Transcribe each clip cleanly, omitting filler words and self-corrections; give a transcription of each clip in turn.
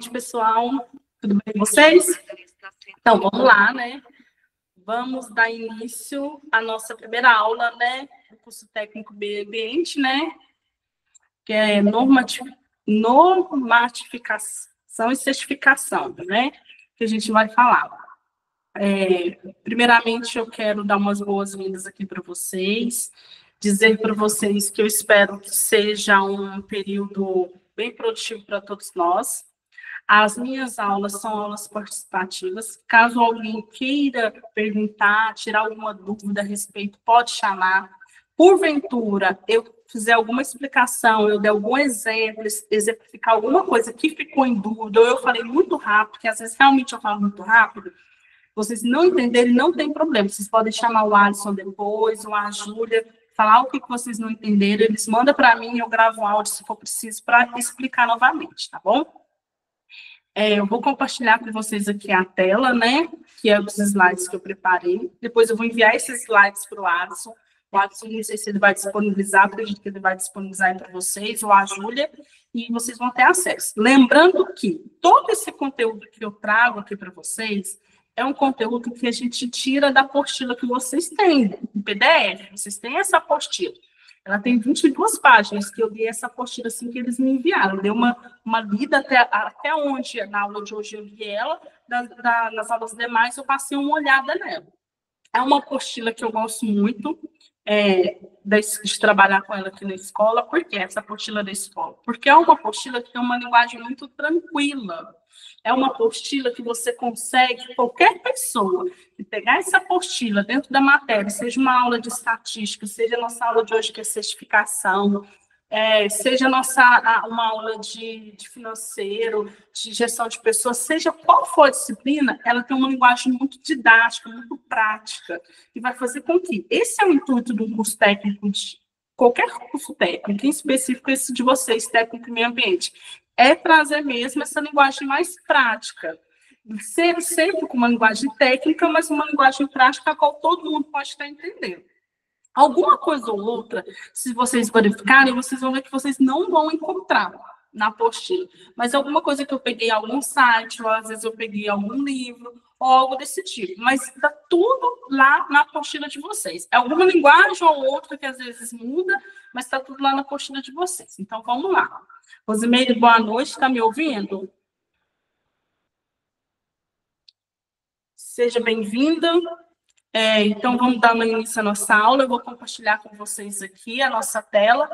noite, pessoal. Tudo bem com vocês? Então, vamos lá, né? Vamos dar início à nossa primeira aula, né? Do curso técnico Meio Ambiente, né? Que é normatificação e certificação, né? Que a gente vai falar. Primeiramente, eu quero dar umas boas-vindas aqui para vocês, dizer para vocês que eu espero que seja um período bem produtivo para todos nós. As minhas aulas são aulas participativas. Caso alguém queira perguntar, tirar alguma dúvida a respeito, pode chamar. Porventura, eu fizer alguma explicação, eu der algum exemplo, exemplificar alguma coisa que ficou em dúvida, ou eu falei muito rápido, porque às vezes realmente eu falo muito rápido, vocês não entenderem, não tem problema. Vocês podem chamar o Alisson depois, ou a Júlia, falar o que vocês não entenderam, eles mandam para mim, eu gravo um áudio se for preciso, para explicar novamente, tá bom? Eu vou compartilhar com vocês aqui a tela, né? Que é os slides que eu preparei. Depois eu vou enviar esses slides para o Alisson. O Alisson, não sei se ele vai disponibilizar, acredito que ele vai disponibilizar para vocês, ou a Júlia, e vocês vão ter acesso. Lembrando que todo esse conteúdo que eu trago aqui para vocês é um conteúdo que a gente tira da apostila que vocês têm, em PDF. Vocês têm essa apostila. Ela tem 22 páginas, que eu li essa apostila assim que eles me enviaram. Dei uma lida até onde, na aula de hoje eu li ela, nas aulas demais eu passei uma olhada nela. É uma apostila que eu gosto muito de trabalhar com ela aqui na escola. Por que essa apostila da escola? Porque é uma apostila que tem uma linguagem muito tranquila. É uma apostila que você consegue, qualquer pessoa, que pegar essa apostila dentro da matéria, seja uma aula de estatística, seja a nossa aula de hoje que é certificação, seja uma aula de financeiro, de gestão de pessoas, seja qual for a disciplina, ela tem uma linguagem muito didática, muito prática, que vai fazer com que esse é o intuito do curso técnico, de qualquer curso técnico, em específico esse de vocês, técnico e meio ambiente, é trazer mesmo essa linguagem mais prática, ser sempre com uma linguagem técnica, mas uma linguagem prática a qual todo mundo pode estar entendendo. Alguma coisa ou outra, se vocês verificarem, vocês vão ver que vocês não vão encontrar na apostila. Mas alguma coisa que eu peguei em algum site, ou às vezes eu peguei em algum livro, ou algo desse tipo. Mas está tudo lá na apostila de vocês. É alguma linguagem ou outra que às vezes muda, mas está tudo lá na apostila de vocês. Então, vamos lá. Rosimeire, boa noite, está me ouvindo? Seja bem-vinda. Então, vamos dar início à nossa aula. Eu vou compartilhar com vocês aqui a nossa tela.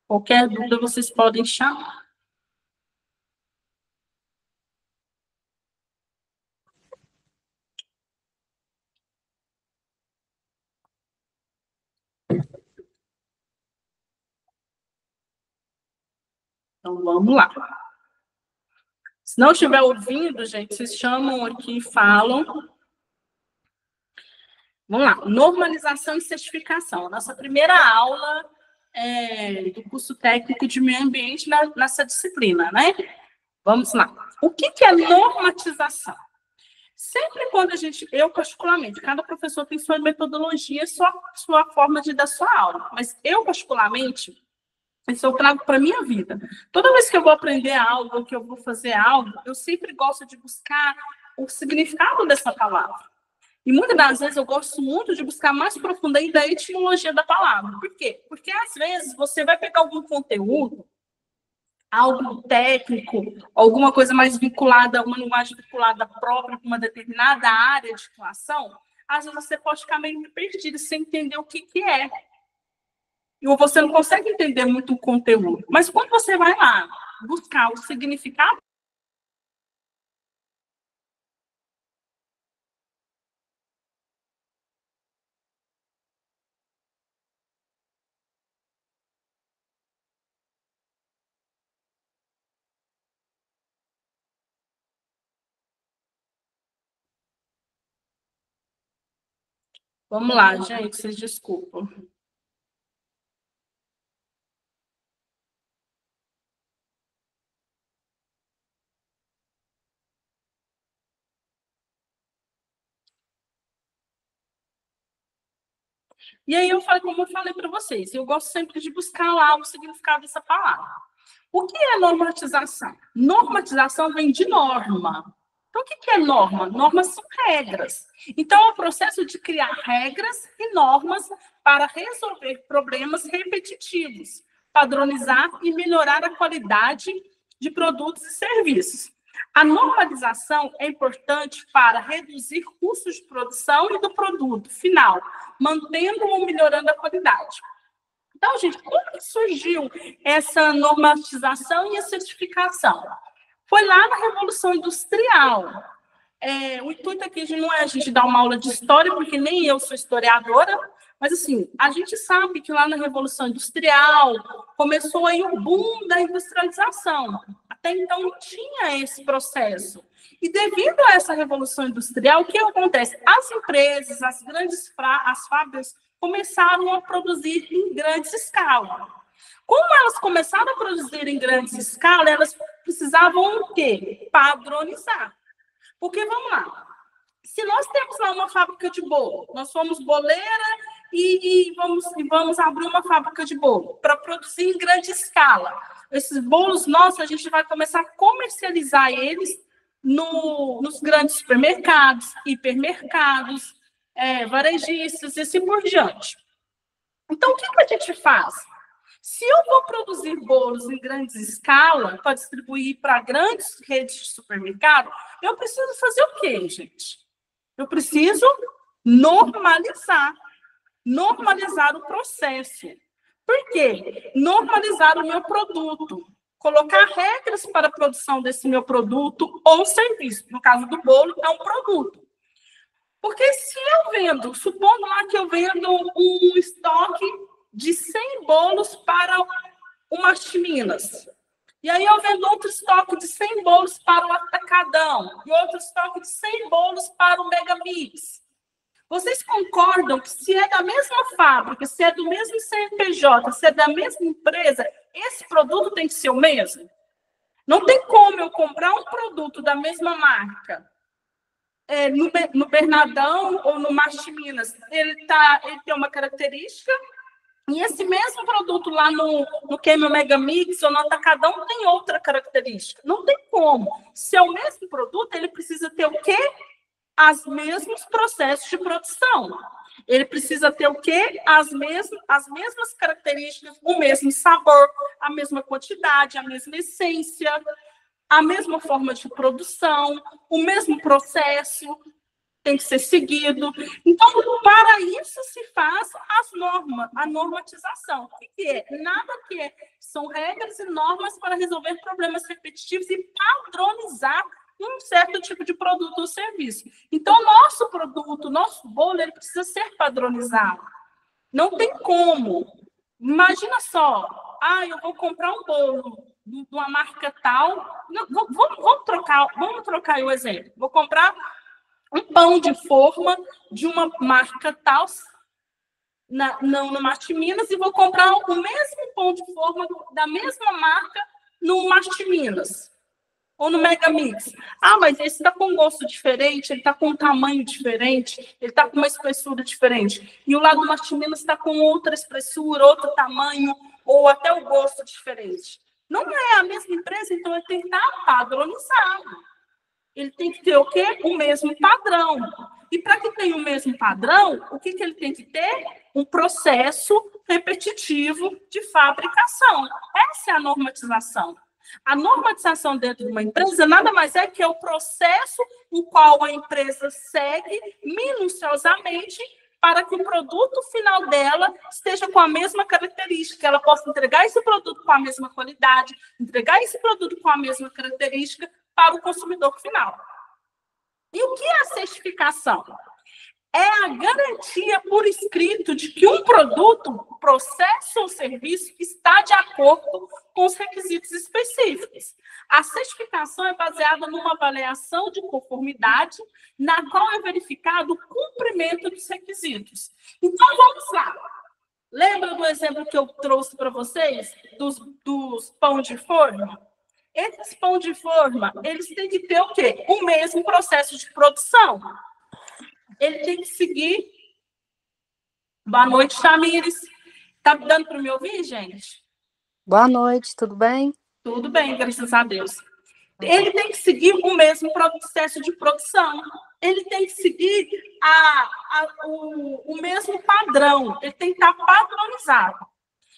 Qualquer dúvida, vocês podem chamar. Então, vamos lá. Se não estiver ouvindo, gente, vocês chamam aqui e falam. Vamos lá. Normalização e certificação. Nossa primeira aula do curso técnico de meio ambiente nessa disciplina, né? Vamos lá. O que é normatização? Sempre quando eu particularmente, cada professor tem sua metodologia, sua forma de dar sua aula, mas eu particularmente, isso eu trago para a minha vida. Toda vez que eu vou aprender algo, que eu vou fazer algo, eu sempre gosto de buscar o significado dessa palavra. E muitas das vezes eu gosto muito de buscar mais profundamente da etimologia da palavra. Por quê? Porque às vezes você vai pegar algum conteúdo, algo técnico, alguma coisa mais vinculada, uma linguagem vinculada própria para uma determinada área de atuação, às vezes você pode ficar meio perdido sem entender o que é. E você não consegue entender muito o conteúdo. Mas quando você vai lá buscar o significado, vamos lá, gente, vocês desculpam. E aí como eu falei para vocês, eu gosto sempre de buscar lá o significado dessa palavra. O que é normatização? Normatização vem de norma. Então, o que é norma? Normas são regras. Então, é o processo de criar regras e normas para resolver problemas repetitivos, padronizar e melhorar a qualidade de produtos e serviços. A normalização é importante para reduzir custos de produção e do produto final, mantendo ou melhorando a qualidade. Então, gente, como que surgiu essa normatização e a certificação? Foi lá na Revolução Industrial. O intuito aqui não é a gente dar uma aula de história, porque nem eu sou historiadora, mas, assim, a gente sabe que lá na Revolução Industrial começou aí o boom da industrialização. Até então não tinha esse processo. E devido a essa Revolução Industrial, o que acontece? As empresas, as fábricas, começaram a produzir em grande escala. Como elas começaram a produzir em grande escala, elas precisavam o quê? Padronizar. Porque, vamos lá, se nós temos lá uma fábrica de bolo, nós somos boleira e vamos abrir uma fábrica de bolo para produzir em grande escala. Esses bolos nossos, a gente vai começar a comercializar eles nos grandes supermercados, hipermercados, varejistas e assim por diante. Então, o que a gente faz? Se eu vou produzir bolos em grandes escala para distribuir para grandes redes de supermercado, eu preciso fazer o quê, gente? Eu preciso normalizar o processo. Por quê? Normalizar o meu produto. Colocar regras para a produção desse meu produto ou serviço. No caso do bolo, é um produto. Porque se eu vendo, supondo lá que eu vendo um estoque de 100 bolos para o Marte Minas. E aí eu vendo outro estoque de 100 bolos para o Atacadão. E outro estoque de 100 bolos para o Mega Mix. Vocês concordam que se é da mesma fábrica, se é do mesmo CNPJ, se é da mesma empresa, esse produto tem que ser o mesmo? Não tem como eu comprar um produto da mesma marca no Bernadão ou no Marte Minas. Ele tem uma característica, e esse mesmo produto lá no Queimel Mega Mix ou no Atacadão tem outra característica. Não tem como. Se é o mesmo produto, ele precisa ter o quê? Os mesmos processos de produção. Ele precisa ter o quê? As mesmas características, o mesmo sabor, a mesma quantidade, a mesma essência, a mesma forma de produção, o mesmo processo tem que ser seguido. Então, para isso se faz a normatização. O que é? Nada que é. São regras e normas para resolver problemas repetitivos e padronizar um certo tipo de produto ou serviço. Então, nosso produto, nosso bolo, ele precisa ser padronizado. Não tem como. Imagina só, eu vou comprar um bolo de uma marca tal. Vamos trocar o exemplo. Vou comprar um pão de forma de uma marca tal, no Marte Minas, e vou comprar o mesmo pão de forma da mesma marca no Marte Minas ou no Mega Mix. Mas esse está com um gosto diferente, ele está com um tamanho diferente, ele está com uma espessura diferente. E o lado do Marte Minas está com outra espessura, outro tamanho, ou até o gosto diferente. Não é a mesma empresa, então ele tem que estar padronizado. Ele tem que ter o quê? O mesmo padrão. E para que tenha o mesmo padrão, o que ele tem que ter? Um processo repetitivo de fabricação. Essa é a normatização. A normatização dentro de uma empresa nada mais é que é o processo o qual a empresa segue minuciosamente para que o produto final dela esteja com a mesma característica, ela possa entregar esse produto com a mesma qualidade, entregar esse produto com a mesma característica para o consumidor final. E o que é a certificação? É a garantia por escrito de que um produto, processo ou serviço está de acordo com os requisitos específicos. A certificação é baseada numa avaliação de conformidade, na qual é verificado o cumprimento dos requisitos. Então, vamos lá. Lembra do exemplo que eu trouxe para vocês dos pão de forma? Esses pão de forma, eles têm que ter o quê? O mesmo processo de produção. Ele tem que seguir. Boa noite, Tamires. Tá dando para me ouvir, gente? Boa noite, tudo bem? Tudo bem, graças a Deus. Ele tem que seguir o mesmo processo de produção. Ele tem que seguir o mesmo padrão. Ele tem que estar padronizado.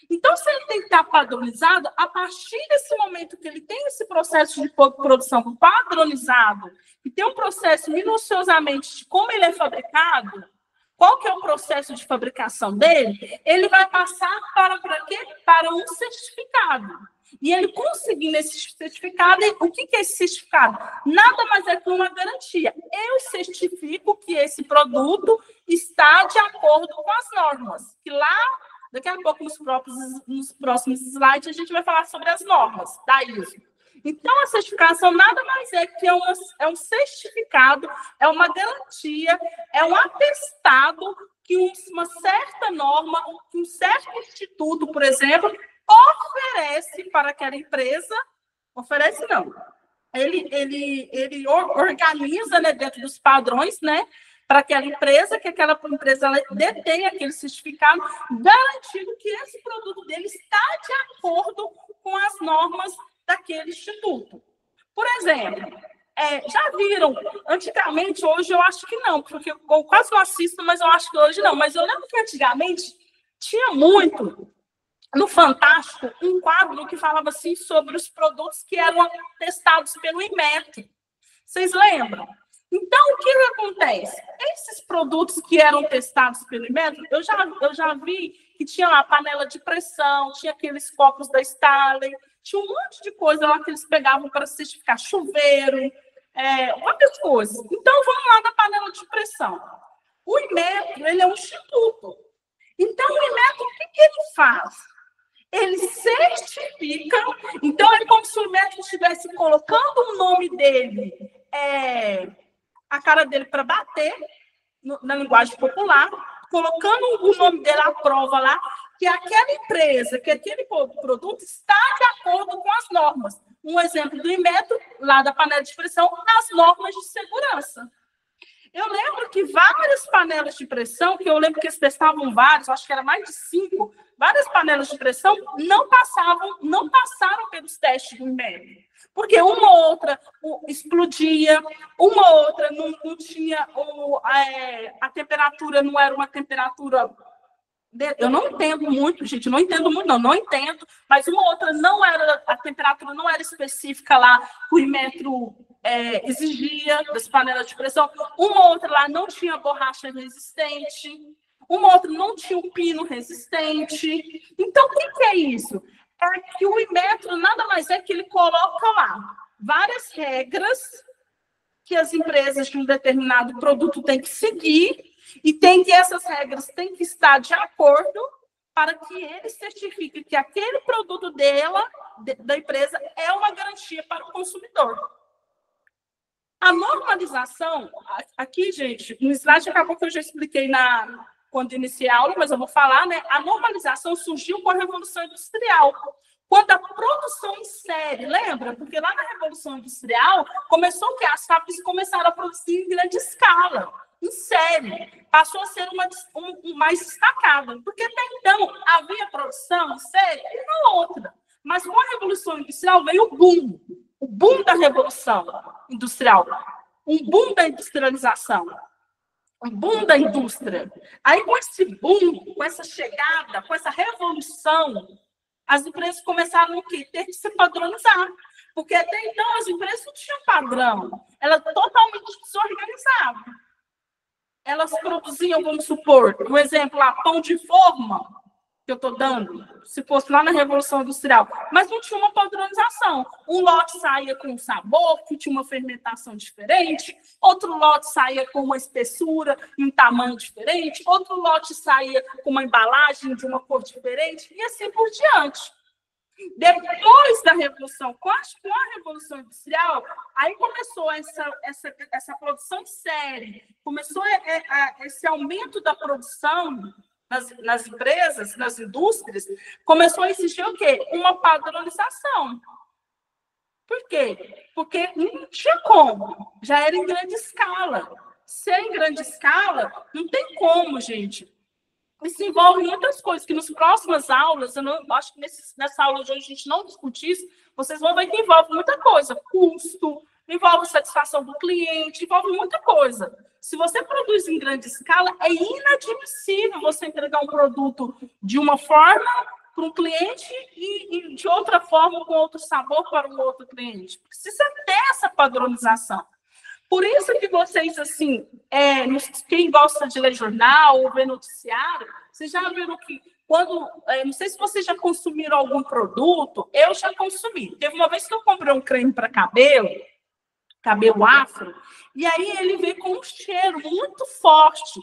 Então, se ele tem que estar padronizado, a partir desse momento que ele tem esse processo de produção padronizado, e tem um processo minuciosamente de como ele é fabricado, qual que é o processo de fabricação dele, ele vai passar para quê? Para um certificado. E ele conseguindo esse certificado, o que é esse certificado? Nada mais é que uma garantia. Eu certifico que esse produto está de acordo com as normas. Que lá, daqui a pouco, nos próximos slides, a gente vai falar sobre as normas da ISO. Então, a certificação nada mais é que é um certificado, é uma garantia, é um atestado que uma certa norma, que um certo instituto, por exemplo, oferece para aquela empresa, oferece não, ele organiza, né, dentro dos padrões, né, para aquela empresa, que aquela empresa ela detém aquele certificado, garantindo que esse produto dele está de acordo com as normas daquele instituto. Por exemplo, já viram, antigamente, hoje eu acho que não, porque eu quase não assisto, mas eu acho que hoje não, mas eu lembro que antigamente tinha muito no Fantástico, um quadro que falava assim sobre os produtos que eram testados pelo Inmetro. Vocês lembram? Então, o que acontece? Esses produtos que eram testados pelo Inmetro, eu já vi que tinha lá panela de pressão, tinha aqueles copos da Stanley, tinha um monte de coisa lá que eles pegavam para certificar chuveiro, outras coisas. Então, vamos lá na panela de pressão. O Inmetro, ele é um instituto. Então, o Inmetro, o que ele faz? Ele certifica, então é como se o Inmetro estivesse colocando o nome dele, a cara dele para bater, na linguagem popular, colocando o nome dele à prova lá, que aquela empresa, que aquele produto está de acordo com as normas. Um exemplo do Inmetro, lá da panela de pressão, as normas de segurança. Eu lembro que várias panelas de pressão, que eu lembro que eles testavam vários, acho que era mais de 5, várias panelas de pressão não passaram pelos testes do Inmetro. Porque uma ou outra explodia, uma ou outra não tinha, a temperatura não era uma temperatura... Eu não entendo muito, gente, não entendo, mas uma outra a temperatura não era específica lá, o Inmetro exigia das panelas de pressão, uma outra lá não tinha borracha resistente, uma outra não tinha um pino resistente. Então, o que é isso? É que o Inmetro nada mais é que ele coloca lá várias regras que as empresas de um determinado produto têm que seguir, e essas regras têm que estar de acordo para que ele certifique que aquele produto da empresa é uma garantia para o consumidor. A normalização, aqui, gente, no slide acabou que eu já expliquei quando iniciei a aula, mas eu vou falar, né? A normalização surgiu com a Revolução Industrial, quando a produção em série, lembra? Porque lá na Revolução Industrial, começou que as fábricas começaram a produzir em grande escala, em série, passou a ser mais destacada, porque até então havia produção em série e uma outra, mas com a Revolução Industrial veio o boom da Revolução Industrial, um boom da industrialização, um boom da indústria. Aí com esse boom, com essa chegada, com essa revolução, as empresas começaram a ter que se padronizar, porque até então as empresas não tinham padrão, elas totalmente desorganizadas. Elas produziam, vamos supor, um exemplo lá, pão de forma, que eu estou dando, se fosse lá na Revolução Industrial, mas não tinha uma padronização. Um lote saía com um sabor, que tinha uma fermentação diferente, outro lote saía com uma espessura e um tamanho diferente, outro lote saía com uma embalagem de uma cor diferente, e assim por diante. Depois da Revolução, com a Revolução Industrial, aí começou essa produção em série, começou esse aumento da produção nas empresas, nas indústrias, começou a existir o quê? Uma padronização. Por quê? Porque não tinha como, já era em grande escala. Se é em grande escala, não tem como, gente. Isso envolve muitas coisas, que nas próximas aulas, eu acho que nessa aula de hoje a gente não discute isso, vocês vão ver que envolve muita coisa, custo, envolve satisfação do cliente, envolve muita coisa. Se você produz em grande escala, é inadmissível você entregar um produto de uma forma para um cliente e de outra forma, com outro sabor para um outro cliente. Precisa ter essa padronização. Por isso que vocês, assim, quem gosta de ler jornal ou ver noticiário, vocês já viram que quando... não sei se vocês já consumiram algum produto, eu já consumi. Teve uma vez que eu comprei um creme para cabelo afro, e aí ele veio com um cheiro muito forte.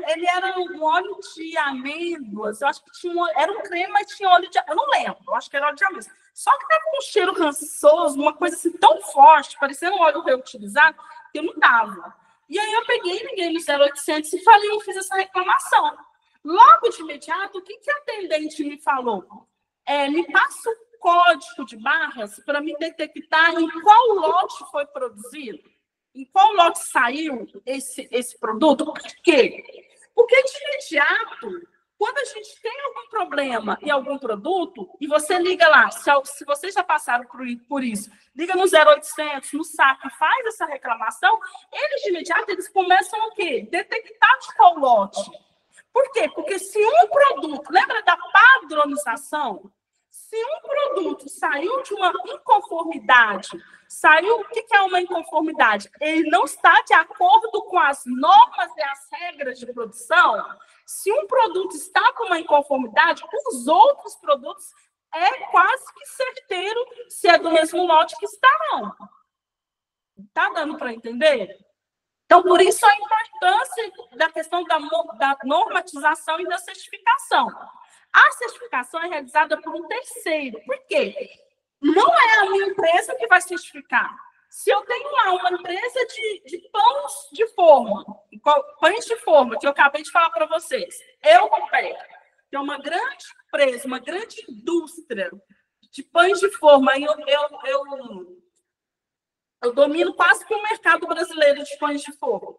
Ele era um óleo de amêndoas, eu acho que era um creme, mas tinha óleo de... Eu não lembro, eu acho que era óleo de amêndoas. Só que estava com um cheiro rançoso, uma coisa assim tão forte, parecendo um óleo reutilizado, que eu não dava. E aí eu liguei no 0800 e falei, eu fiz essa reclamação. Logo de imediato, o que a atendente me falou? Me passa o código de barras para me detectar em qual lote foi produzido, em qual lote saiu esse produto. Por quê? Porque de imediato, quando a gente tem algum problema em algum produto, e você liga lá, se vocês já passaram por isso, liga no 0800, no SAP, faz essa reclamação, eles de imediato eles começam o quê? Detectar de qual lote. Por quê? Porque se um produto, lembra da padronização? Se um produto saiu de uma inconformidade, o que é uma inconformidade? Ele não está de acordo com as normas e as regras de produção. Se um produto está com uma inconformidade, os outros produtos é quase que certeiro se é do mesmo lote que está, não. Está dando para entender? Então, por isso a importância da questão da normatização e da certificação. A certificação é realizada por um terceiro. Por quê? Não é a minha empresa que vai certificar. Se eu tenho lá uma empresa de pães de forma, que eu acabei de falar para vocês, eu comprei. Tem uma grande empresa, uma grande indústria de pães de forma. Eu domino quase que o mercado brasileiro de pães de forma.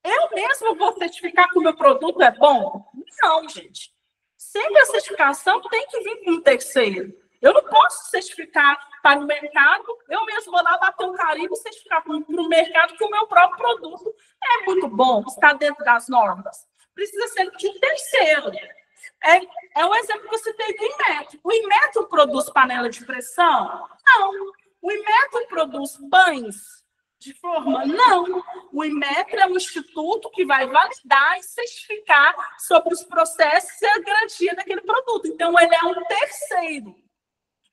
Eu mesmo vou certificar que o meu produto é bom? Não, gente. Sempre a certificação tem que vir com um terceiro. Eu não posso certificar para o mercado, eu mesmo vou lá bater um carimbo e certificar para o mercado que o meu próprio produto é muito bom, está dentro das normas. Precisa ser de um terceiro. É um exemplo que você tem do Inmetro. O Inmetro produz panela de pressão? Não. O Inmetro produz pães de forma? Não. O Inmetro é um instituto que vai validar e certificar sobre os processos e a garantia daquele produto. Então, ele é um terceiro.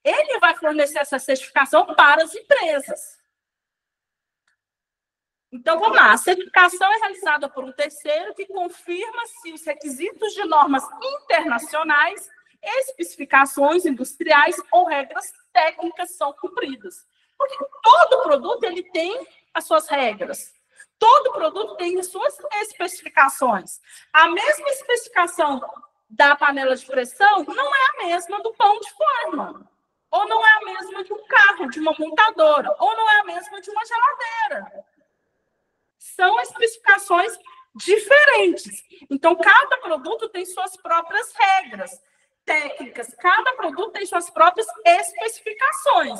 Ele vai fornecer essa certificação para as empresas. Então, vamos lá. A certificação é realizada por um terceiro que confirma se os requisitos de normas internacionais, especificações industriais ou regras técnicas são cumpridas. Porque todo produto ele tem as suas regras. Todo produto tem as suas especificações. A mesma especificação da panela de pressão não é a mesma do pão de forma. Ou não é a mesma de um carro, de uma montadora. Ou não é a mesma de uma geladeira. São especificações diferentes. Então, cada produto tem suas próprias regras técnicas. Cada produto tem suas próprias especificações.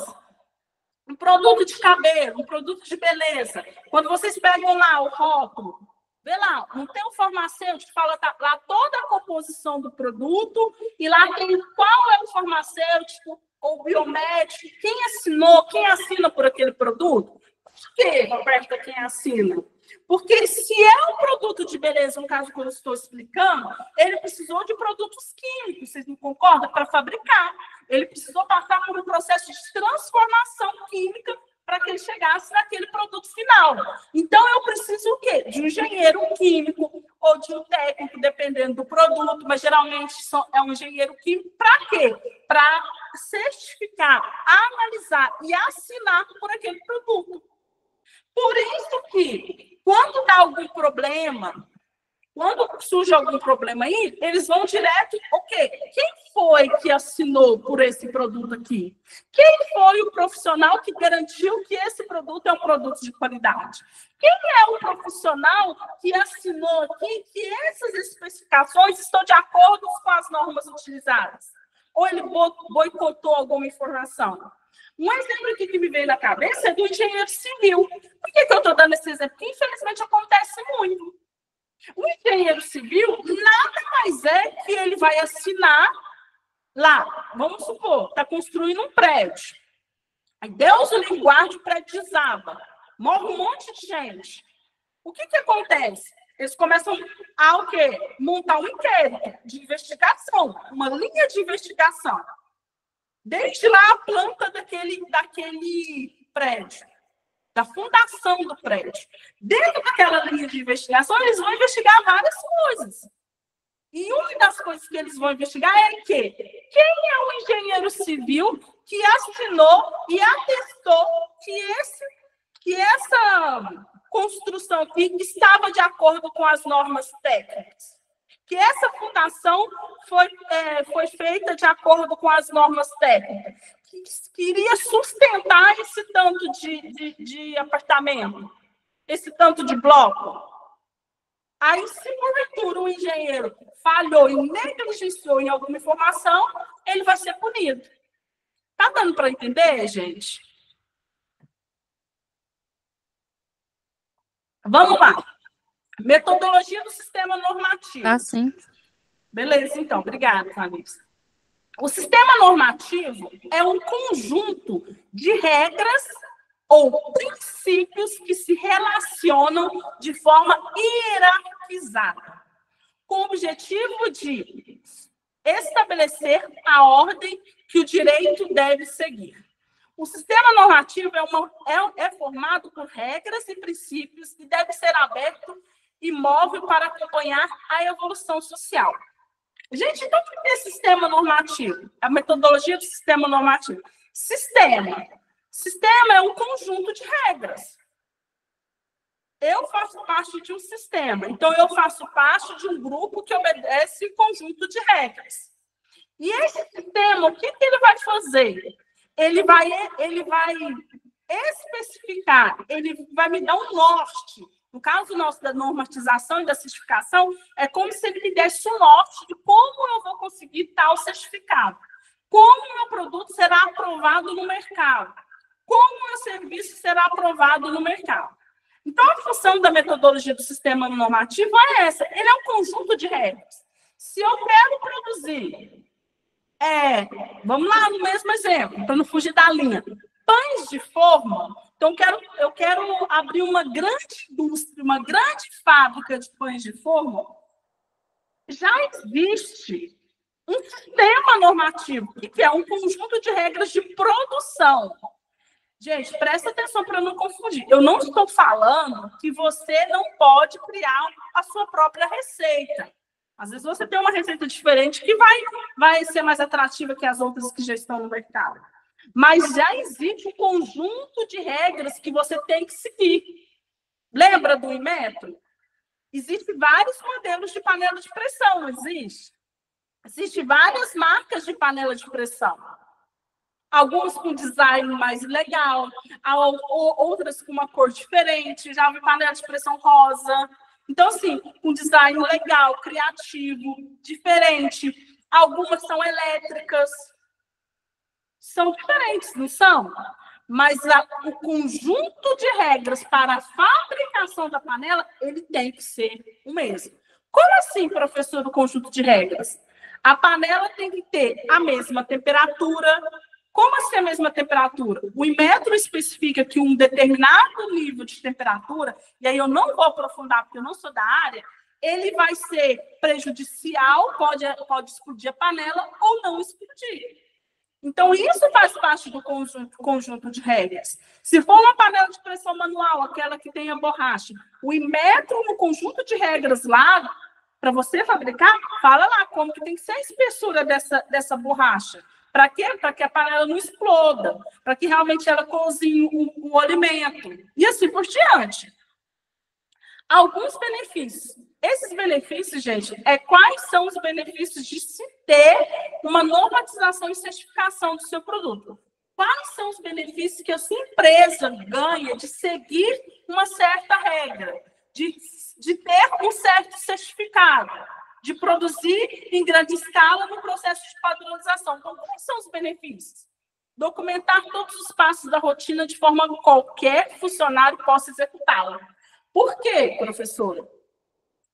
Um produto de cabelo, um produto de beleza. Quando vocês pegam lá o rótulo, vê lá, não tem um farmacêutico que fala lá toda a composição do produto e lá tem qual é o farmacêutico ou biomédico, quem assinou, quem assina por aquele produto. Por que, Roberta, quem assina? Porque se é um produto de beleza, no caso que eu estou explicando, ele precisou de produtos químicos, vocês não concordam? Para fabricar. Ele precisou passar por um processo de transformação química para que ele chegasse naquele produto final. Então, eu preciso o quê? De um engenheiro químico ou de um técnico, dependendo do produto, mas geralmente é um engenheiro químico. Para quê? Para certificar, analisar e assinar por aquele produto. Por isso que, quando dá algum problema, quando surge algum problema aí, eles vão direto, ok, quem foi que assinou por esse produto aqui? Quem foi o profissional que garantiu que esse produto é um produto de qualidade? Quem é o profissional que assinou aqui que essas especificações estão de acordo com as normas utilizadas? ou ele boicotou alguma informação? Um exemplo aqui que me veio na cabeça é do engenheiro civil. Por que eu estou dando esse exemplo? Porque, infelizmente, acontece muito. O engenheiro civil nada mais é que ele vai assinar lá. Vamos supor, está construindo um prédio. Aí Deus o livre guarde, o prédio desaba. Morre um monte de gente. O que acontece? Eles começam a o quê? Montar um inquérito de investigação, uma linha de investigação. Desde lá a planta daquele prédio, da fundação do prédio. Dentro daquela linha de investigação, eles vão investigar várias coisas. E uma das coisas que eles vão investigar é que quem é o engenheiro civil que assinou e atestou que essa construção aqui estava de acordo com as normas técnicas, que essa fundação foi feita de acordo com as normas técnicas, que iria sustentar esse tanto de apartamento, esse tanto de bloco. Aí, se porventura o engenheiro falhou e negligenciou em alguma informação, ele vai ser punido. Tá dando para entender, gente? Vamos lá. Metodologia do sistema normativo. Ah, sim. Beleza, então. Obrigada, Clarissa. O sistema normativo é um conjunto de regras ou princípios que se relacionam de forma hierarquizada, com o objetivo de estabelecer a ordem que o direito deve seguir. O sistema normativo é formado por regras e princípios e deve ser aberto e móvel para acompanhar a evolução social. Gente, então o que é sistema normativo? A metodologia do sistema normativo. Sistema é um conjunto de regras. Eu faço parte de um sistema, então eu faço parte de um grupo que obedece um conjunto de regras. E esse sistema, o que ele vai fazer? Ele vai especificar, ele vai me dar um norte. No caso nosso da normatização e da certificação, é como se ele me desse um norte de como eu vou conseguir tal certificado, como o meu produto será aprovado no mercado, como o meu serviço será aprovado no mercado. Então, a função da metodologia do sistema normativo é essa. Ele é um conjunto de regras. Se eu quero produzir, vamos lá no mesmo exemplo, para não fugir da linha, pães de forma, então eu quero abrir uma grande indústria, uma grande fábrica de pães de forma, já existe um sistema normativo, que é um conjunto de regras de produção. Gente, presta atenção para não confundir. Eu não estou falando que você não pode criar a sua própria receita. Às vezes você tem uma receita diferente que vai ser mais atrativa que as outras que já estão no mercado. Mas já existe um conjunto de regras que você tem que seguir. Lembra do Inmetro? Existem vários modelos de panela de pressão, não existe? Existem várias marcas de panela de pressão. Alguns com design mais legal, outras com uma cor diferente. Já vi panela de pressão rosa. Então, assim, um design legal, criativo, diferente. Algumas são elétricas. São diferentes, não são? Mas o conjunto de regras para a fabricação da panela, ele tem que ser o mesmo. Como assim, professor, o conjunto de regras? A panela tem que ter a mesma temperatura. Como assim a mesma temperatura? O Inmetro especifica que um determinado nível de temperatura, e aí eu não vou aprofundar porque eu não sou da área, ele vai ser prejudicial, pode explodir a panela ou não explodir. Então, isso faz parte do conjunto de regras. Se for uma panela de pressão manual, aquela que tem a borracha, o Inmetro, no conjunto de regras lá, para você fabricar, fala lá como que tem que ser a espessura dessa borracha. Para quê? Para que a panela não exploda, para que realmente ela cozinhe o alimento. E assim por diante. Alguns benefícios. Esses benefícios, gente, quais são os benefícios de se ter uma normatização e certificação do seu produto? Quais são os benefícios que a sua empresa ganha de seguir uma certa regra, de ter um certo certificado? de produzir em grande escala no processo de padronização. Então, quais são os benefícios? Documentar todos os passos da rotina de forma que qualquer funcionário possa executá-la. Por quê, professora?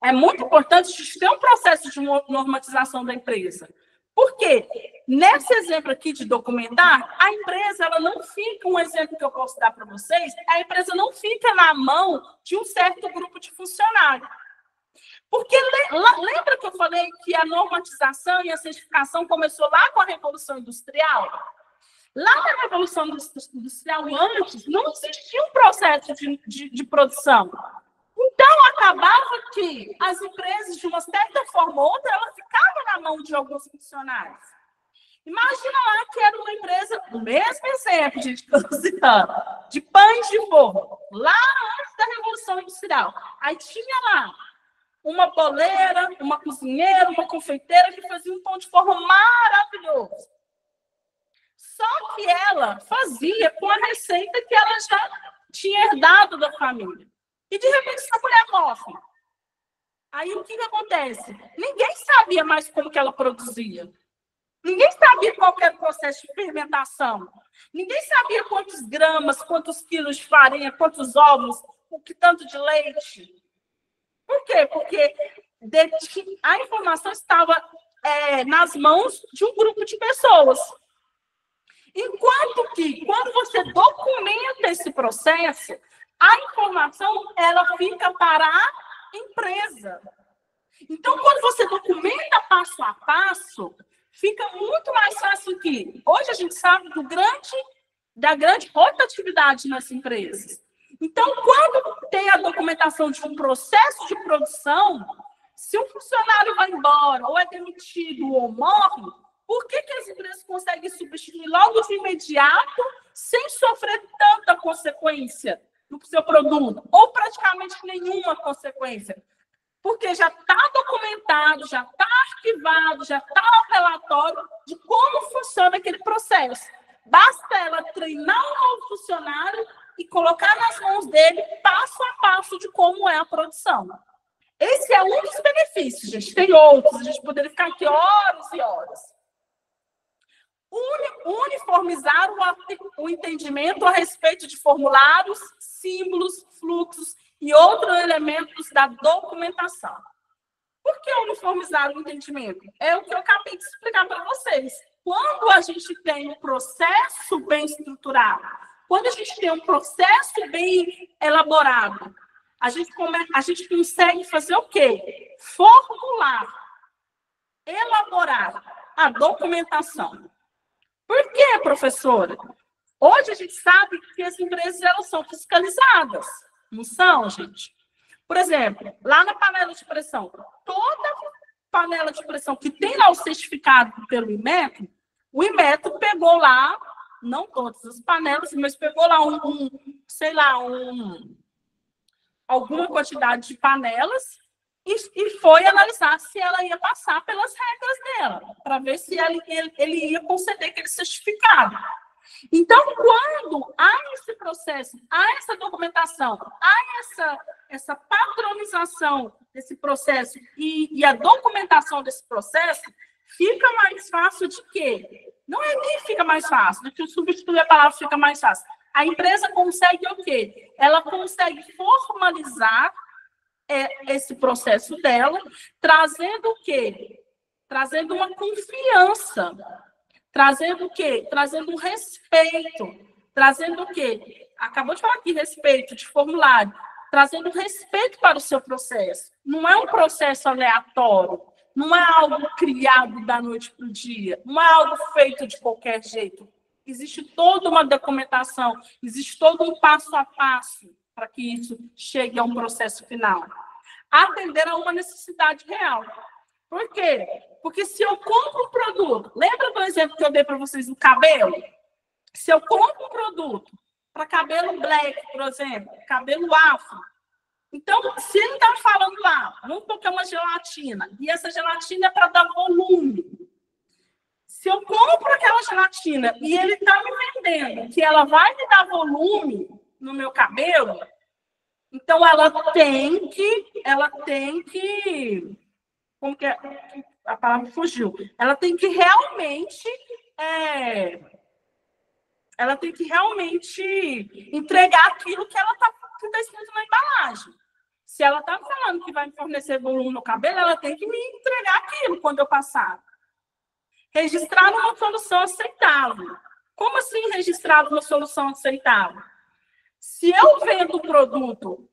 É muito importante a gente ter um processo de normatização da empresa. Por quê? Nesse exemplo aqui de documentar, a empresa ela não fica, um exemplo que eu posso dar para vocês, a empresa não fica na mão de um certo grupo de funcionários. Porque lembra que eu falei que a normatização e a certificação começou lá com a Revolução Industrial? Lá na Revolução Industrial, antes, não existia um processo de produção. Então, acabava que as empresas, de uma certa forma ou outra, ela ficava na mão de alguns funcionários. Imagina lá que era uma empresa, o mesmo exemplo, gente, que eu estou citando, de pães de forno, lá antes da Revolução Industrial. Aí tinha lá uma boleira, uma cozinheira, uma confeiteira que fazia um pão de forma maravilhoso. Só que ela fazia com a receita que ela já tinha herdado da família. E, de repente, essa mulher morre. Aí, o que acontece? Ninguém sabia mais como que ela produzia. Ninguém sabia qual era o processo de fermentação. Ninguém sabia quantos gramas, quantos quilos de farinha, quantos ovos, o que tanto de leite. Por quê? Porque a informação estava nas mãos de um grupo de pessoas. Enquanto que, quando você documenta esse processo, a informação ela fica para a empresa. Então, quando você documenta passo a passo, fica muito mais fácil que... Hoje a gente sabe da grande rotatividade nas empresas. Então, quando tem a documentação de um processo de produção, se o funcionário vai embora, ou é demitido, ou morre, por que as empresas conseguem substituir logo de imediato, sem sofrer tanta consequência no seu produto, ou praticamente nenhuma consequência? Porque já está documentado, já está arquivado, já está o relatório de como funciona aquele processo. Basta ela treinar um novo funcionário e colocar nas mãos dele passo a passo de como é a produção. Esse é um dos benefícios, gente. Tem outros, a gente poderia ficar aqui horas e horas. Uniformizar o entendimento a respeito de formulários, símbolos, fluxos e outros elementos da documentação. Por que uniformizar o entendimento? É o que eu acabei de explicar para vocês. Quando a gente tem um processo bem estruturado, quando a gente tem um processo bem elaborado, a gente consegue fazer o quê? Formular, elaborar a documentação. Por quê, professora? Hoje a gente sabe que as empresas elas são fiscalizadas, não são, gente? Por exemplo, lá na panela de pressão, toda panela de pressão que tem lá o certificado pelo Inmetro, o Inmetro pegou lá, não todas as panelas, mas pegou lá alguma quantidade de panelas e foi analisar se ela ia passar pelas regras dela, para ver se ele ia conceder aquele certificado. Então, quando há esse processo, há essa documentação, há essa padronização desse processo e a documentação desse processo, fica mais fácil de quê? Não é nem fica mais fácil, do que substituir a palavra fica mais fácil. A empresa consegue o quê? Ela consegue formalizar esse processo dela, trazendo o quê? Trazendo uma confiança. Trazendo o quê? Trazendo um respeito. Trazendo o quê? Acabou de falar aqui, respeito de formulário. Trazendo respeito para o seu processo. Não é um processo aleatório. Não é algo criado da noite para o dia. Não é algo feito de qualquer jeito. Existe toda uma documentação. Existe todo um passo a passo para que isso chegue a um processo final. Atender a uma necessidade real. Por quê? Porque se eu compro um produto, lembra do exemplo que eu dei para vocês do cabelo? Se eu compro um produto para cabelo black, por exemplo, cabelo afro, então, se ele está falando lá, vamos colocar uma gelatina, e essa gelatina é para dar volume. Se eu compro aquela gelatina e ele está me vendendo que ela vai me dar volume no meu cabelo, então ela tem que como que é? A palavra fugiu. Ela tem que realmente entregar aquilo que ela que tá escrito na embalagem. Se ela está falando que vai me fornecer volume no cabelo, ela tem que me entregar aquilo quando eu passar. Registrar uma solução aceitável. Como assim registrar uma solução aceitável? Se eu vendo o produto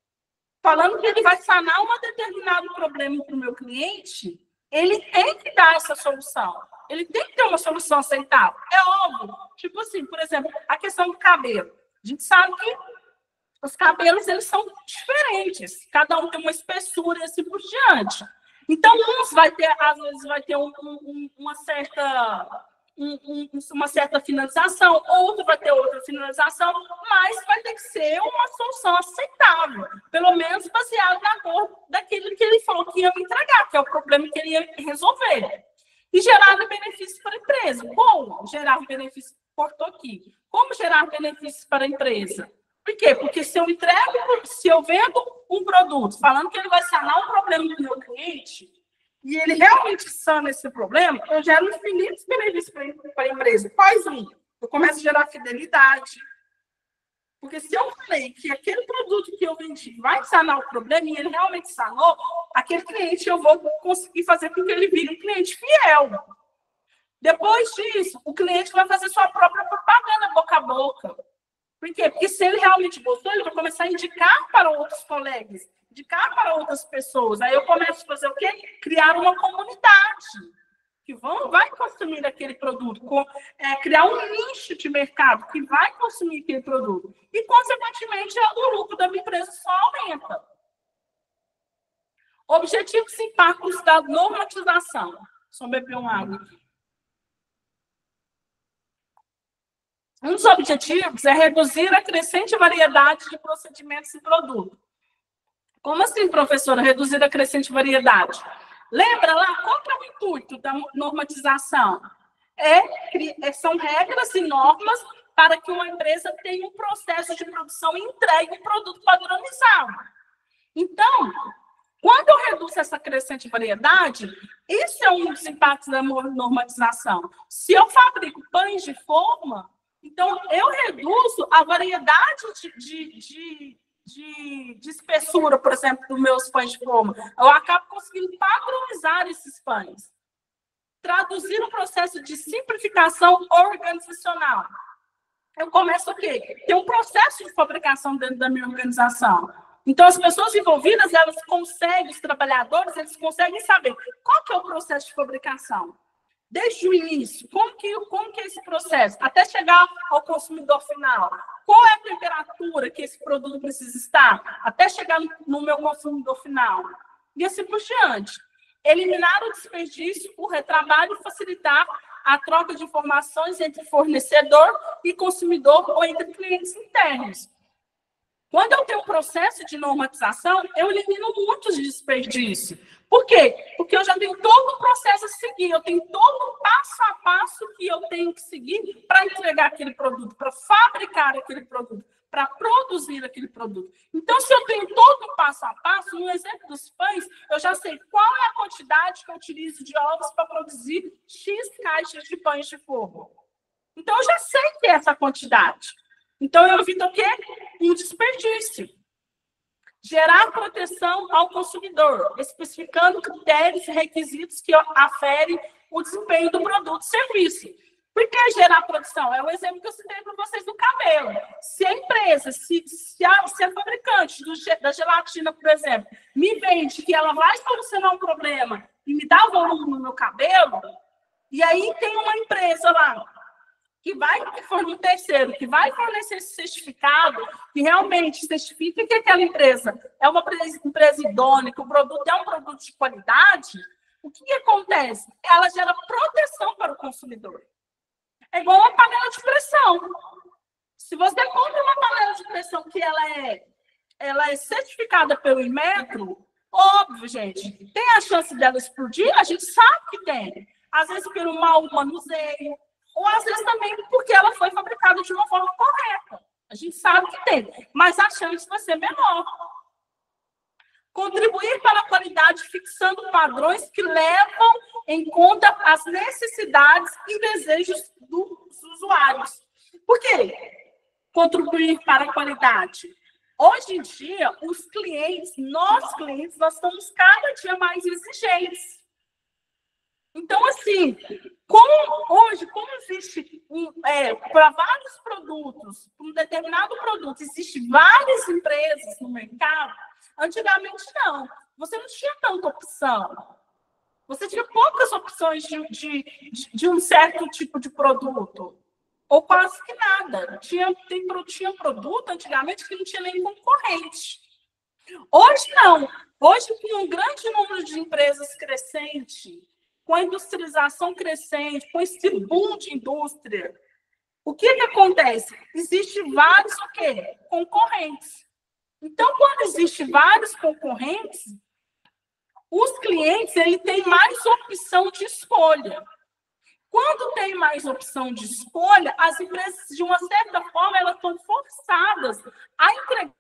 falando que ele vai sanar um determinado problema para o meu cliente, ele tem que dar essa solução. Ele tem que ter uma solução aceitável. É óbvio. Tipo assim, por exemplo, a questão do cabelo. A gente sabe que os cabelos, eles são diferentes. Cada um tem uma espessura e assim por diante. Então, uns vai ter, às vezes, vai ter uma certa finalização, outro vai ter outra finalização, mas vai ter que ser uma solução aceitável, pelo menos baseado na cor daquilo que ele falou que ia me entregar, que é o problema que ele ia resolver. E gerar benefícios para a empresa. Como gerar benefícios? Cortou aqui. Como gerar benefícios para a empresa? Por quê? Porque se eu vendo um produto falando que ele vai sanar um problema do meu cliente, e ele realmente sana esse problema, eu gero infinitos benefícios para a empresa. Quais um? Eu começo a gerar fidelidade. Porque se eu falei que aquele produto que eu vendi vai sanar o problema e ele realmente sanou, aquele cliente eu vou conseguir fazer com que ele vire um cliente fiel. Depois disso, o cliente vai fazer sua própria propaganda boca a boca. Por quê? Porque se ele realmente gostou, ele vai começar a indicar para outros colegas, indicar para outras pessoas. Aí eu começo a fazer o quê? Criar uma comunidade que vai consumir aquele produto, criar um nicho de mercado que vai consumir aquele produto. E, consequentemente, o lucro da minha empresa só aumenta. Objetivos e impactos da normatização. Só beber uma água aqui. Um dos objetivos é reduzir a crescente variedade de procedimentos e produtos. Como assim, professora, reduzir a crescente variedade? Lembra lá, qual que é o intuito da normatização? São regras e normas para que uma empresa tenha um processo de produção e entregue um produto padronizado. Então, quando eu reduzo essa crescente variedade, isso é um dos impactos da normatização. Se eu fabrico pães de forma, então eu reduzo a variedade de espessura, por exemplo, dos meus pães de forma. Eu acabo conseguindo padronizar esses pães. Traduzir um processo de simplificação organizacional. Eu começo o quê? Tem um processo de fabricação dentro da minha organização. Então, as pessoas envolvidas, elas conseguem, os trabalhadores, eles conseguem saber qual que é o processo de fabricação. Desde o início, como que é esse processo? Até chegar ao consumidor final. Qual é a temperatura que esse produto precisa estar? Até chegar no meu consumidor final. E assim por diante. Eliminar o desperdício, o retrabalho e facilitar a troca de informações entre fornecedor e consumidor ou entre clientes internos. Quando eu tenho um processo de normatização, eu elimino muitos desperdícios. Por quê? Porque eu já tenho todo o processo a seguir, eu tenho todo o passo a passo que eu tenho que seguir para entregar aquele produto, para fabricar aquele produto, para produzir aquele produto. Então, se eu tenho todo o passo a passo, no exemplo dos pães, eu já sei qual é a quantidade que eu utilizo de ovos para produzir X caixas de pães de forma. Então, eu já sei que é essa quantidade. Então, eu evito o quê? Um desperdício. Gerar proteção ao consumidor, especificando critérios e requisitos que aferem o desempenho do produto e serviço. Por que gerar proteção? É o exemplo que eu citei para vocês do cabelo. Se a empresa, se a fabricante da gelatina, por exemplo, me vende que ela vai solucionar um problema e me dá volume no meu cabelo, e aí tem uma empresa lá que vai fornecer um terceiro, que vai fornecer esse certificado, que realmente certifica que aquela empresa é uma empresa idônea, que o produto é um produto de qualidade, o que acontece? Ela gera proteção para o consumidor. É igual uma panela de pressão. Se você compra uma panela de pressão que ela é certificada pelo Inmetro, óbvio, gente, tem a chance dela explodir? A gente sabe que tem. Às vezes pelo mau manuseio, ou às vezes também porque ela foi fabricada de uma forma correta. A gente sabe que tem, mas a chance vai ser menor. Contribuir para a qualidade fixando padrões que levam em conta as necessidades e desejos dos usuários. Por quê? Contribuir para a qualidade. Hoje em dia, os clientes, nós estamos cada dia mais exigentes. Então, assim, como existe para vários produtos, um determinado produto, existem várias empresas no mercado, antigamente não. Você não tinha tanta opção. Você tinha poucas opções de um certo tipo de produto. Ou quase que nada. Tinha produto antigamente que não tinha nem concorrente. Hoje não. Hoje, com um grande número de empresas crescente, com a industrialização crescente, com esse boom de indústria, o que acontece? Existem vários o quê? Concorrentes. Então, quando existem vários concorrentes, os clientes têm mais opção de escolha. Quando tem mais opção de escolha, as empresas, de uma certa forma, elas estão forçadas a entregar.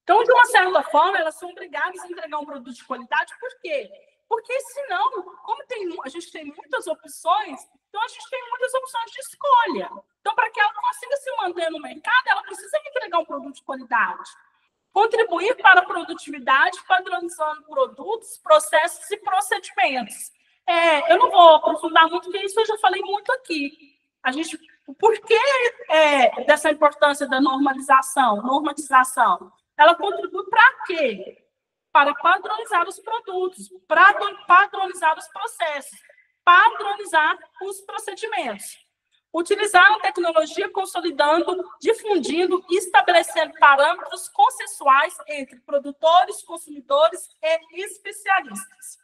Então, de uma certa forma, elas são obrigadas a entregar um produto de qualidade. Por quê? Porque, senão, como a gente tem muitas opções, então a gente tem muitas opções de escolha. Então, para que ela consiga se manter no mercado, ela precisa entregar um produto de qualidade. Contribuir para a produtividade, padronizando produtos, processos e procedimentos. Eu não vou aprofundar muito, porque isso eu já falei muito aqui. O porquê dessa importância da normatização? Ela contribui para quê? Para padronizar os produtos, para padronizar os processos, padronizar os procedimentos. Utilizar a tecnologia consolidando, difundindo e estabelecendo parâmetros consensuais entre produtores, consumidores e especialistas.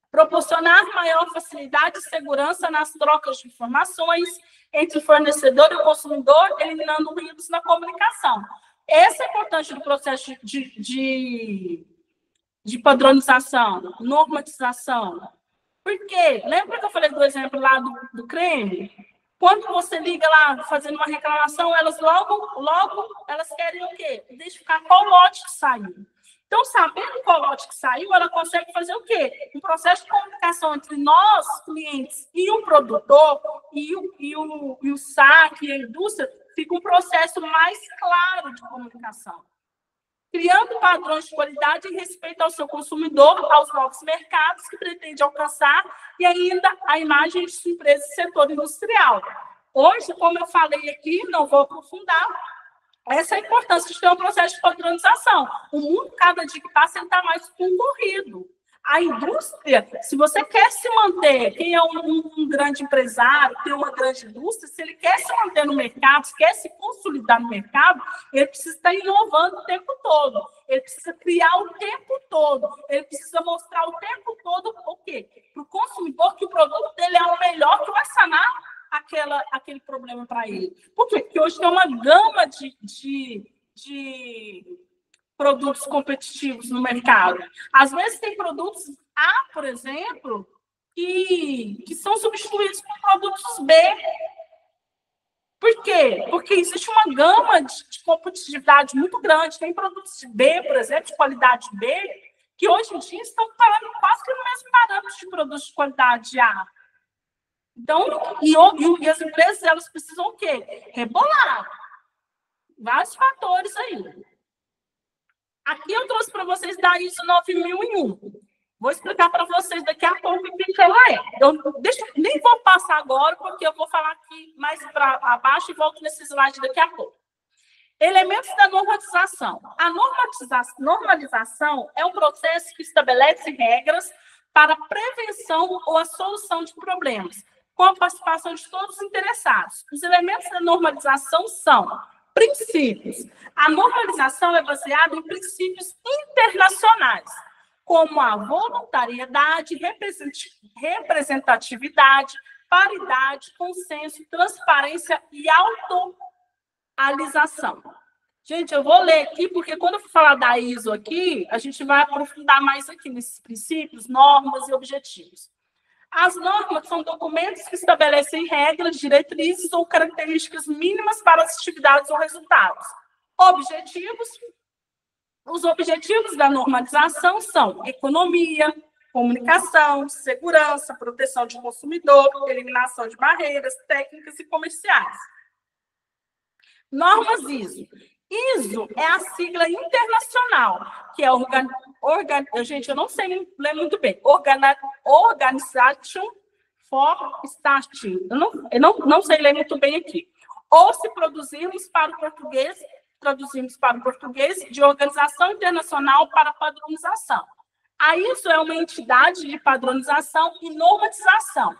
Proporcionar maior facilidade e segurança nas trocas de informações entre o fornecedor e o consumidor, eliminando ruídos na comunicação. Essa é a importância do processo de padronização, normatização. Por quê? Lembra que eu falei do exemplo lá do creme? Quando você liga lá fazendo uma reclamação, elas logo elas querem o quê? Identificar qual lote que saiu. Então, sabendo qual lote que saiu, ela consegue fazer o quê? Um processo de comunicação entre nós, clientes, e o produtor, e o saque, e a indústria, fica um processo mais claro de comunicação. Criando padrões de qualidade e respeito ao seu consumidor, aos novos mercados que pretende alcançar e ainda a imagem de sua empresa e setor industrial. Hoje, como eu falei aqui, não vou aprofundar, essa é a importância de ter um processo de padronização. O mundo, cada dia que passa, está mais concorrido. A indústria, se você quer se manter, quem é um grande empresário, tem uma grande indústria, se ele quer se manter no mercado, se quer se consolidar no mercado, ele precisa estar inovando o tempo todo. Ele precisa criar o tempo todo. Ele precisa mostrar o tempo todo o quê? Para o consumidor que o produto dele é o melhor que vai sanar aquele problema para ele. Por quê? Porque hoje tem uma gama de produtos competitivos no mercado. Às vezes tem produtos A, por exemplo, que são substituídos por produtos B. Por quê? Porque existe uma gama de competitividade muito grande. Tem produtos de B, por exemplo, de qualidade B, que hoje em dia estão falando quase que no mesmo parâmetro de produtos de qualidade A. Então, e as empresas, elas precisam o quê? Rebolar. Vários fatores aí. Aqui eu trouxe para vocês da ISO 9001. Vou explicar para vocês daqui a pouco o que ela é. Nem vou passar agora, porque eu vou falar aqui mais para abaixo e volto nesse slide daqui a pouco. Elementos da normatização. A normalização é um processo que estabelece regras para a prevenção ou a solução de problemas, com a participação de todos os interessados. Os elementos da normalização são Princípios. A normalização é baseada em princípios internacionais, como a voluntariedade, representatividade, paridade, consenso, transparência e autoalização. Gente, eu vou ler aqui, porque quando eu for falar da ISO aqui, a gente vai aprofundar mais aqui nesses princípios, normas e objetivos. As normas são documentos que estabelecem regras, diretrizes ou características mínimas para as atividades ou resultados. Objetivos. Os objetivos da normalização são economia, comunicação, segurança, proteção de consumidor, eliminação de barreiras técnicas e comerciais. Normas ISO. ISO é a sigla internacional, que é gente, eu não sei ler muito bem. Organization for Starting. Eu não sei ler muito bem aqui. Ou se traduzimos para o português, de Organização Internacional para Padronização. A ISO é uma entidade de padronização e normatização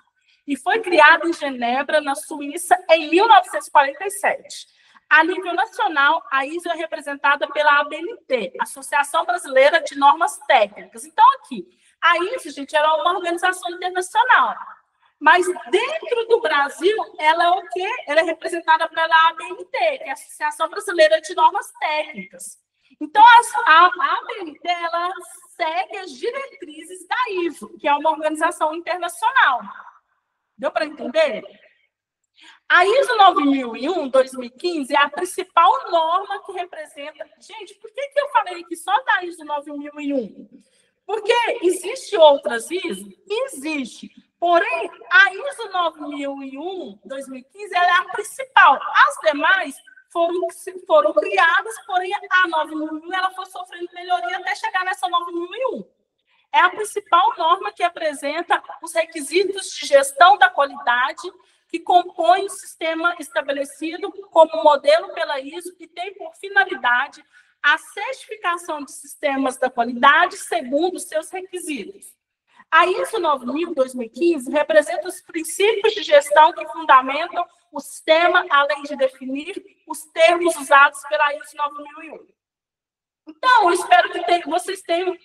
e foi criada em Genebra, na Suíça, em 1947. A nível nacional, a ISO é representada pela ABNT, Associação Brasileira de Normas Técnicas. Então, aqui, a ISO, gente, era uma organização internacional. Mas, dentro do Brasil, ela é o quê? Ela é representada pela ABNT, que é a Associação Brasileira de Normas Técnicas. Então, a ABNT, ela segue as diretrizes da ISO, que é uma organização internacional. Deu para entender? A ISO 9001-2015 é a principal norma que representa... Gente, por que eu falei aqui só da ISO 9001? Porque existe outras ISO? Existe. Porém, a ISO 9001-2015 ela é a principal. As demais foram criadas, porém a 9001 ela foi sofrendo melhoria até chegar nessa 9001. É a principal norma que apresenta os requisitos de gestão da qualidade que compõe o sistema estabelecido como modelo pela ISO e tem por finalidade a certificação de sistemas da qualidade segundo os seus requisitos. A ISO 9000-2015 representa os princípios de gestão que fundamentam o sistema, além de definir os termos usados pela ISO 9001. Então, eu espero que vocês tenham...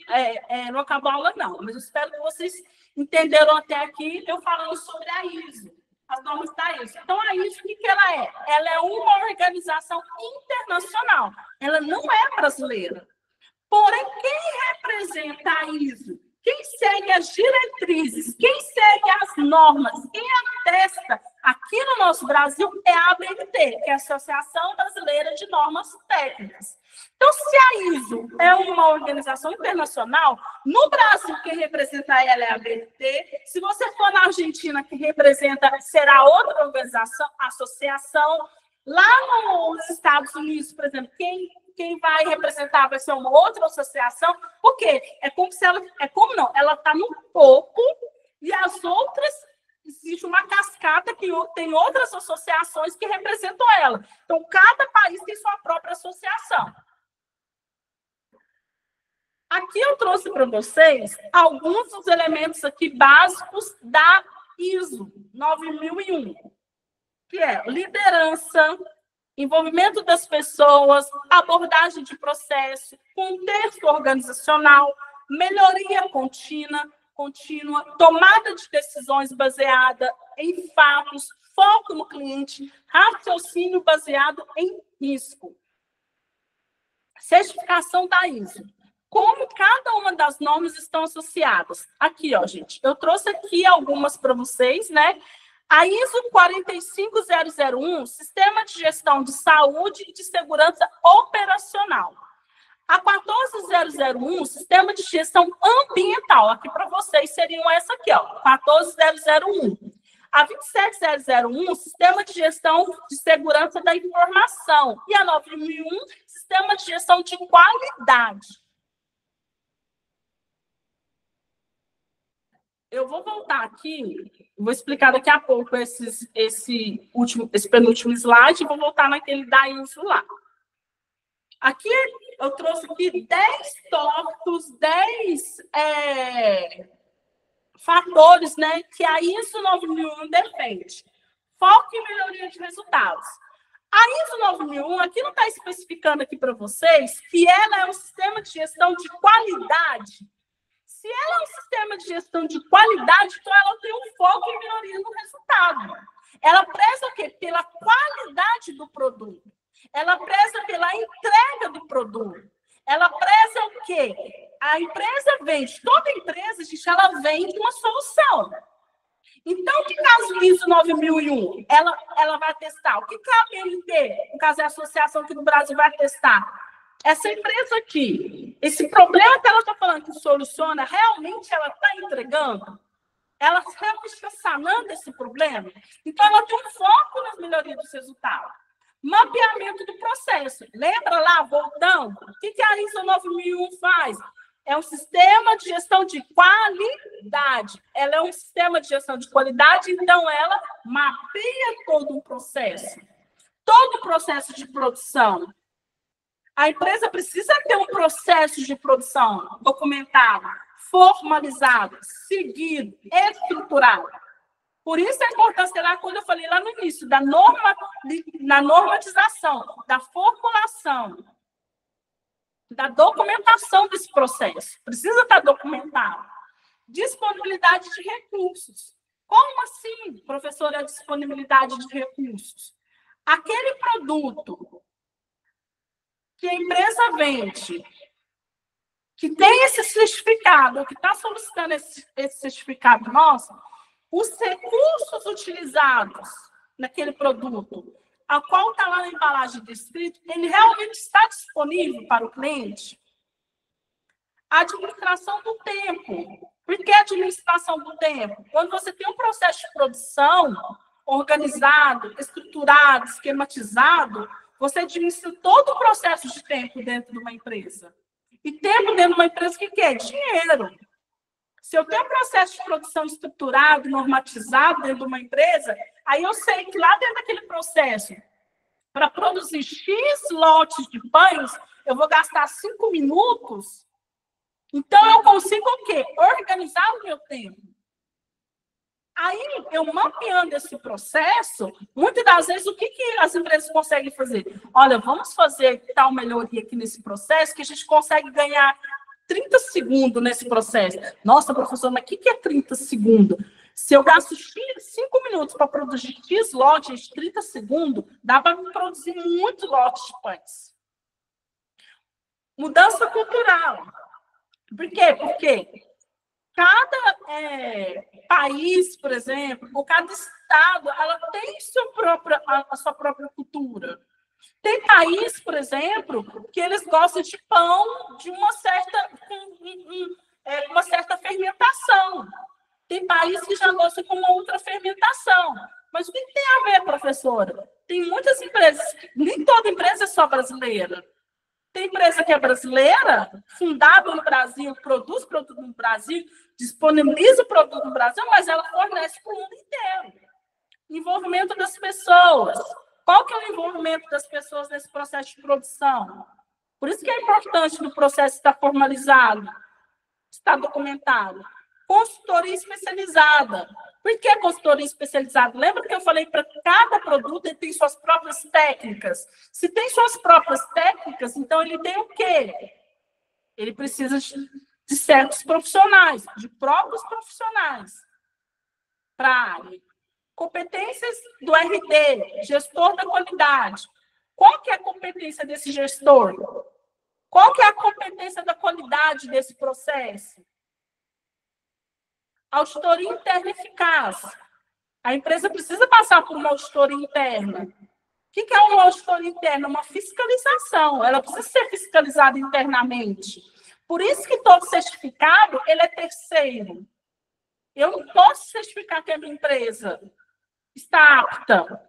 não acabou a aula, não, mas eu espero que vocês entenderam até aqui eu falando sobre a ISO. As normas da ISO. Então, a ISO, o que ela é? Ela é uma organização internacional. Ela não é brasileira. Porém, quem representa a ISO? Quem segue as diretrizes? Quem segue as normas? Quem atesta aqui no nosso Brasil é a ABNT, que é a Associação Brasileira de Normas Técnicas. Então, se a ISO é uma organização internacional, no Brasil quem representa ela é a ABNT. Se você for na Argentina, quem representa será outra organização, associação. Lá nos Estados Unidos, por exemplo, quem vai representar vai ser uma outra associação, porque ela está no topo e as outras, existe uma cascata que tem outras associações que representam ela. Então, cada país tem sua própria associação. Aqui eu trouxe para vocês alguns dos elementos aqui básicos da ISO 9001, que é liderança, envolvimento das pessoas, abordagem de processo, contexto organizacional, melhoria contínua, tomada de decisões baseada em fatos, foco no cliente, raciocínio baseado em risco. Certificação da ISO. Como cada uma das normas estão associadas? Aqui, ó, gente, eu trouxe aqui algumas para vocês, né? A ISO 45001, Sistema de Gestão de Saúde e de Segurança Operacional. A 14001, Sistema de Gestão Ambiental. Aqui para vocês seriam essa aqui, ó, 14001. A 27001, Sistema de Gestão de Segurança da Informação. E a 9001, Sistema de Gestão de Qualidade. Eu vou voltar aqui, vou explicar daqui a pouco esse penúltimo slide, e vou voltar naquele da ISO lá. Aqui eu trouxe aqui 10 tópicos, 10 fatores, né, que a ISO 9001 defende. Foco em melhoria de resultados. A ISO 9001, aqui não está especificando aqui para vocês que ela é um sistema de gestão de qualidade. Se ela é um sistema de gestão de qualidade, então ela tem um foco em melhoria no resultado. Ela preza o quê? Pela qualidade do produto. Ela preza pela entrega do produto. Ela preza o quê? A empresa vende, toda empresa, gente, ela vende uma solução. Então, o que caso ISO 9001? Ela vai testar. O que a ABNT, no caso é a associação aqui no Brasil, vai testar? Essa empresa aqui, esse problema que ela está falando que soluciona, realmente ela está entregando? Ela realmente está sanando esse problema? Então, ela tem um foco nas melhorias dos resultados. Mapeamento do processo. Lembra lá, voltando? O que a ISO 9001 faz? É um sistema de gestão de qualidade. Ela é um sistema de gestão de qualidade, então ela mapeia todo o processo. Todo o processo de produção. A empresa precisa ter um processo de produção documentado, formalizado, seguido, estruturado. Por isso a importância lá, quando eu falei lá no início, na normatização, da formulação, da documentação desse processo. Precisa estar documentado. Disponibilidade de recursos. Como assim, professora, a disponibilidade de recursos? Aquele produto que a empresa vende, que tem esse certificado, que está solicitando esse certificado nosso, os recursos utilizados naquele produto, a qual está lá na embalagem descrito, ele realmente está disponível para o cliente? A administração do tempo. Por que a administração do tempo? Quando você tem um processo de produção organizado, estruturado, esquematizado, você administra todo o processo de tempo dentro de uma empresa. E tempo dentro de uma empresa, o que é? Dinheiro. Se eu tenho um processo de produção estruturado, normatizado dentro de uma empresa, aí eu sei que lá dentro daquele processo, para produzir X lotes de pães, eu vou gastar 5 minutos. Então, eu consigo o quê? Organizar o meu tempo. Aí, eu mapeando esse processo, muitas das vezes, o que as empresas conseguem fazer? Olha, vamos fazer tal melhoria aqui nesse processo, que a gente consegue ganhar 30 segundos nesse processo. Nossa, professora, mas o que é 30 segundos? Se eu gasto 5 minutos para produzir X lotes de 30 segundos, dá para produzir muitos lotes de pães. Mudança cultural. Por quê? Porque cada país, por exemplo, ou cada estado, ela tem a sua própria cultura. Tem país, por exemplo, que eles gostam de pão de uma certa fermentação. Tem país que já gosta com uma outra fermentação. Mas o que tem a ver, professora? Tem muitas empresas, nem toda empresa é só brasileira. Tem empresa que é brasileira, fundada no Brasil, produz produto no Brasil, disponibiliza o produto no Brasil, mas ela fornece para o mundo inteiro. Envolvimento das pessoas. Qual que é o envolvimento das pessoas nesse processo de produção? Por isso que é importante o processo estar formalizado, estar documentado. Consultoria especializada. Por que consultoria especializada? Lembra que eu falei para cada produto ele tem suas próprias técnicas? Se tem suas próprias técnicas, então ele tem o quê? Ele precisa de certos profissionais, de próprios profissionais para a área. Competências do RD, gestor da qualidade. Qual que é a competência desse gestor? Qual que é a competência da qualidade desse processo? Auditoria interna eficaz. A empresa precisa passar por uma auditoria interna. O que é uma auditoria interna? Uma fiscalização. Ela precisa ser fiscalizada internamente. Por isso que todo certificado ele é terceiro. Eu não posso certificar que a minha empresa está apta.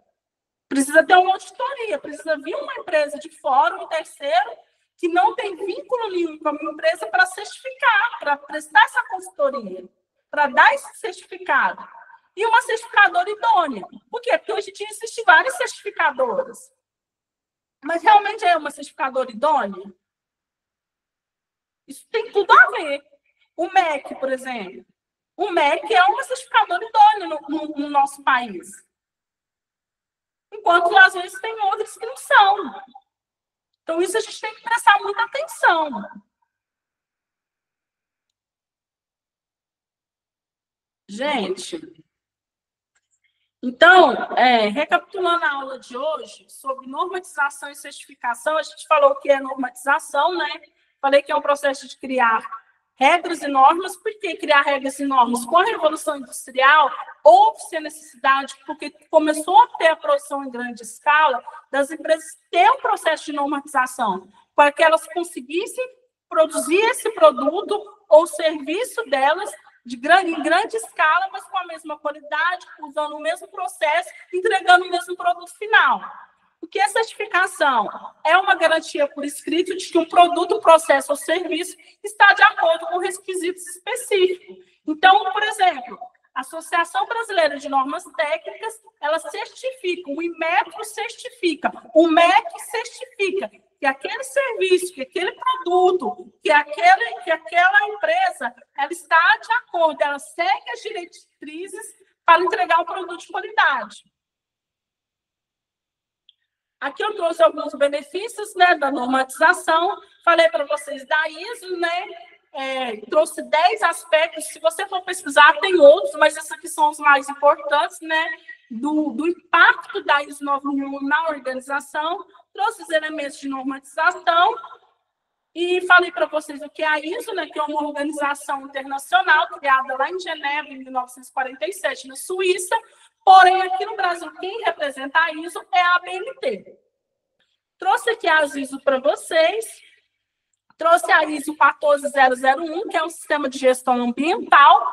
Precisa ter uma auditoria. Precisa vir uma empresa de fora, um terceiro, que não tem vínculo nenhum com a minha empresa para certificar, para prestar essa consultoria, para dar esse certificado. E uma certificadora idônea. Por quê? Porque hoje em dia existem várias certificadoras. Mas realmente é uma certificadora idônea? Isso tem tudo a ver. O MEC, por exemplo. O MEC é uma certificadora idônea no nosso país. enquanto às vezes tem outras que não são. Então, isso a gente tem que prestar muita atenção. Gente, então, recapitulando a aula de hoje, sobre normatização e certificação, a gente falou que é normatização, né? Falei que é um processo de criar regras e normas. Por que criar regras e normas? Com a Revolução Industrial, houve-se a necessidade, porque começou a ter a produção em grande escala, das empresas ter um processo de normatização, para que elas conseguissem produzir esse produto ou serviço delas em grande escala, mas com a mesma qualidade, usando o mesmo processo, entregando o mesmo produto final. O que é certificação? É uma garantia por escrito de que um produto, processo ou serviço está de acordo com requisitos específicos. Então, por exemplo, a Associação Brasileira de Normas Técnicas, ela certifica, o Inmetro certifica, o MEC certifica que aquele serviço, que aquele produto, que aquela empresa, ela está de acordo, ela segue as diretrizes para entregar um produto de qualidade. Aqui eu trouxe alguns benefícios, né, da normatização, falei para vocês da ISO, né, trouxe 10 aspectos, se você for pesquisar, tem outros, mas esses aqui são os mais importantes, né, do impacto da ISO 9001 na organização, trouxe os elementos de normatização, e falei para vocês o que é a ISO, né, que é uma organização internacional criada lá em Genebra, em 1947, na Suíça. Porém, aqui no Brasil, quem representa a ISO é a ABNT. Trouxe aqui as ISO para vocês. Trouxe a ISO 14001, que é um sistema de gestão ambiental.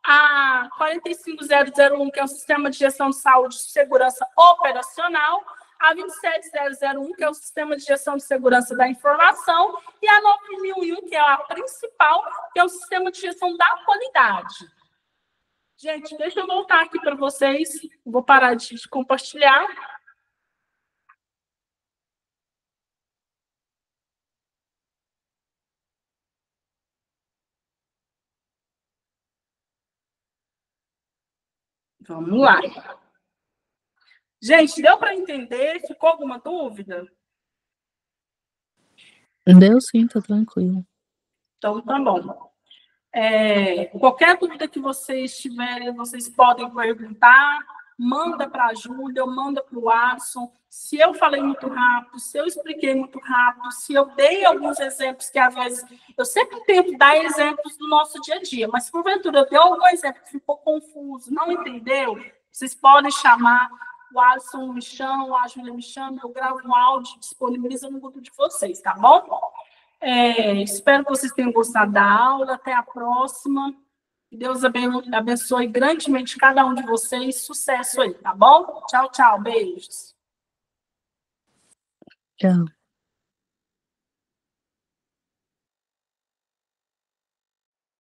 A 45001, que é um sistema de gestão de saúde e segurança operacional. A 27001, que é o sistema de gestão de segurança da informação, e a 9001, que é a principal, que é o sistema de gestão da qualidade. Gente, deixa eu voltar aqui para vocês, vou parar de compartilhar. Vamos lá. Gente, deu para entender? Ficou alguma dúvida? Deu sim, tá tranquilo. Então, tá bom. Qualquer dúvida que vocês tiverem, vocês podem perguntar, manda para a Júlia, manda para o Alisson. Se eu falei muito rápido, se eu expliquei muito rápido, se eu dei alguns exemplos que, às vezes, eu sempre tento dar exemplos do nosso dia a dia, mas, porventura, eu dei algum exemplo que ficou confuso, não entendeu, vocês podem chamar, o Alisson me chama, a Júlia me chama, eu gravo um áudio, disponibilizo no grupo de vocês, tá bom? Espero que vocês tenham gostado da aula. Até a próxima. Que Deus abençoe grandemente cada um de vocês. Sucesso aí, tá bom? Tchau, tchau. Beijos. Tchau.